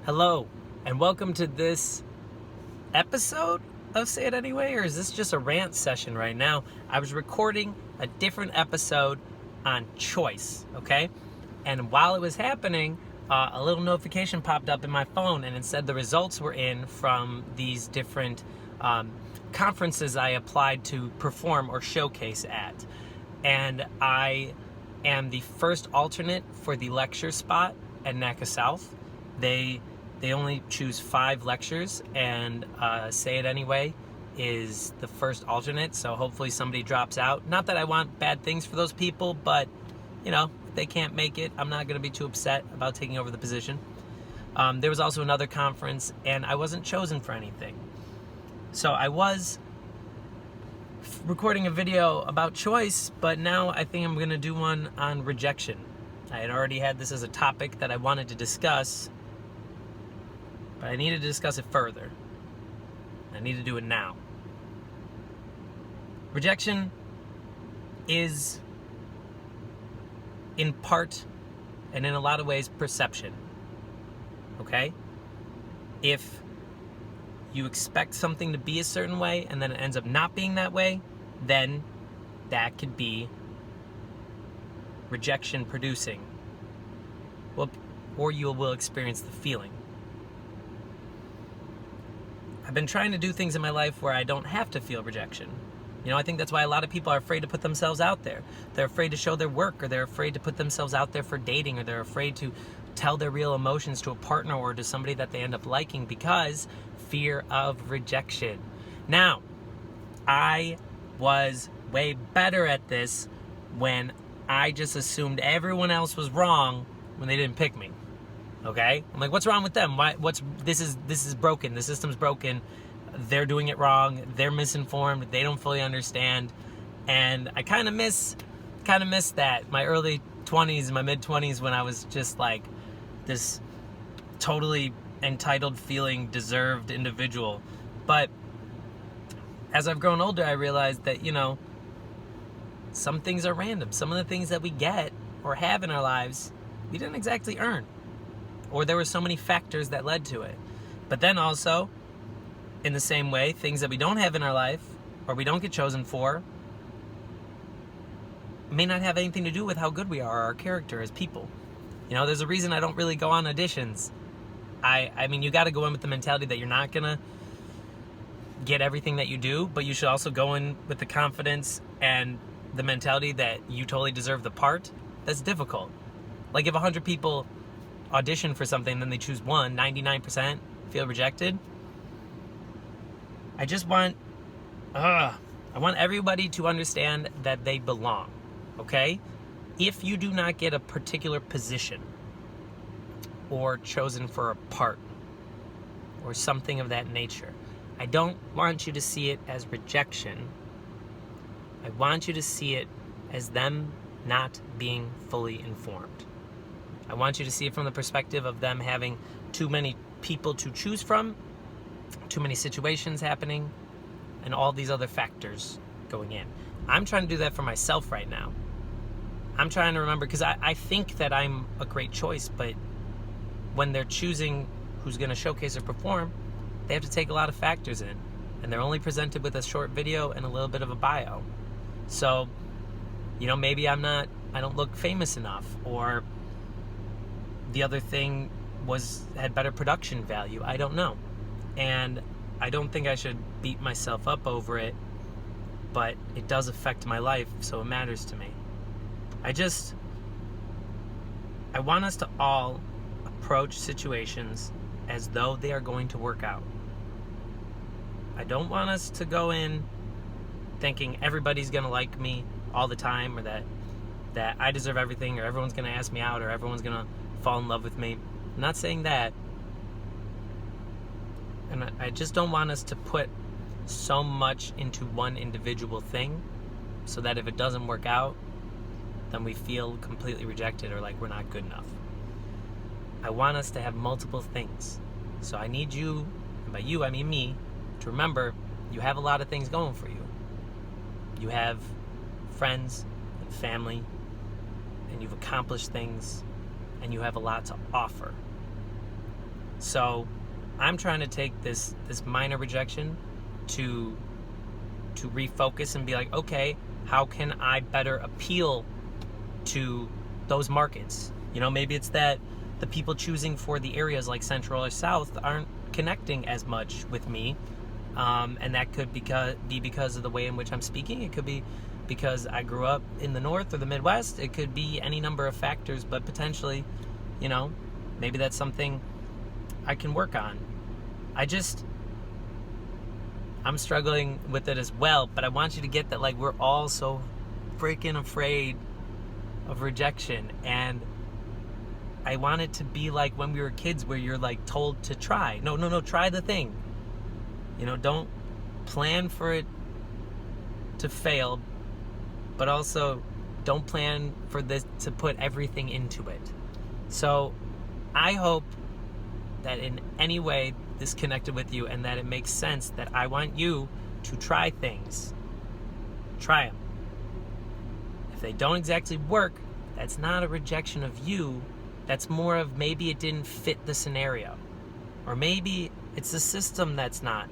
Hello, and welcome to this episode of Say It Anyway, or is this just a rant session right now? I was recording a different episode on choice, okay? And while it was happening, a little notification popped up in my phone, and it said the results were in from these different conferences I applied to perform or showcase at. And I am the first alternate for the lecture spot at NACA South. They only choose 5 lectures, and Say It Anyway is the first alternate, so hopefully somebody drops out. Not that I want bad things for those people, but, you know, if they can't make it, I'm not going to be too upset about taking over the position. There was also another conference, and I wasn't chosen for anything. So I was recording a video about choice, but now I think I'm going to do one on rejection. I had already had this as a topic that I wanted to discuss, but I needed to discuss it further. I need to do it now. Rejection is, in part, and in a lot of ways, perception. Okay? If you expect something to be a certain way and then it ends up not being that way, then that could be rejection producing. Well, or you will experience the feeling. I've been trying to do things in my life where I don't have to feel rejection. You know, I think that's why a lot of people are afraid to put themselves out there. They're afraid to show their work, or they're afraid to put themselves out there for dating, or they're afraid to tell their real emotions to a partner or to somebody that they end up liking because fear of rejection. Now, I was way better at this when I just assumed everyone else was wrong when they didn't pick me. Okay? I'm like, what's wrong with them? This is broken. The system's broken. They're doing it wrong. They're misinformed. They don't fully understand. And I kind of miss that. My early 20s, my mid 20s, when I was just like this totally entitled feeling deserved individual. But as I've grown older, I realized that, you know, some things are random. Some of the things that we get or have in our lives, we didn't exactly earn. Or there were so many factors that led to it. But then also, in the same way, things that we don't have in our life, or we don't get chosen for, may not have anything to do with how good we are or our character as people. You know, there's a reason I don't really go on auditions. I mean, you got to go in with the mentality that you're not going to get everything that you do, but you should also go in with the confidence and the mentality that you totally deserve the part. That's difficult. Like if 100 people audition for something, then they choose one, 99% feel rejected. I want everybody to understand that they belong, okay? If you do not get a particular position or chosen for a part or something of that nature, I don't want you to see it as rejection. I want you to see it as them not being fully informed. I want you to see it from the perspective of them having too many people to choose from, too many situations happening, and all these other factors going in. I'm trying to do that for myself right now. I'm trying to remember, because I think that I'm a great choice, but when they're choosing who's going to showcase or perform, they have to take a lot of factors in, and they're only presented with a short video and a little bit of a bio. So, you know, maybe I don't look famous enough, or the other thing had better production value. I don't know. And I don't think I should beat myself up over it, but it does affect my life, so it matters to me. I want us to all approach situations as though they are going to work out. I don't want us to go in thinking everybody's going to like me all the time, or that I deserve everything, or everyone's going to ask me out, or everyone's going to fall in love with me. I'm not saying that. And I just don't want us to put so much into one individual thing so that if it doesn't work out, then we feel completely rejected or like we're not good enough. I want us to have multiple things. So I need you, and by you I mean me, to remember you have a lot of things going for you. You have friends and family, and you've accomplished things, and you have a lot to offer. So I'm trying to take this minor rejection to refocus and be like, okay, how can I better appeal to those markets? You know, maybe it's that the people choosing for the areas like Central or South aren't connecting as much with me, and that could be because of the way in which I'm speaking. It could be because I grew up in the North or the Midwest. It could be any number of factors, but potentially, you know, maybe that's something I can work on. I'm struggling with it as well, but I want you to get that, like, we're all so freaking afraid of rejection, and I want it to be like when we were kids where you're like told to try. No, try the thing. You know, don't plan for it to fail, but also don't plan for this to put everything into it. So I hope that in any way this connected with you and that it makes sense, that I want you to try things. Try them. If they don't exactly work, that's not a rejection of you. That's more of maybe it didn't fit the scenario. Or maybe it's the system that's not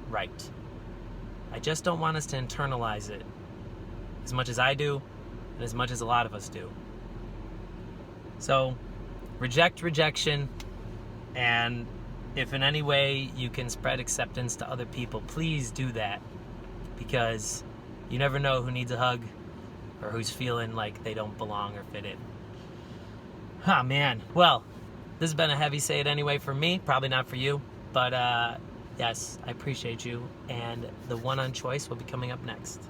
right. I just don't want us to internalize it as much as I do and as much as a lot of us do. So, reject rejection, and if in any way you can spread acceptance to other people, please do that, because you never know who needs a hug or who's feeling like they don't belong or fit in. Oh man, well, this has been a heavy say it anyway for me, probably not for you, but yes, I appreciate you, and the one on choice will be coming up next.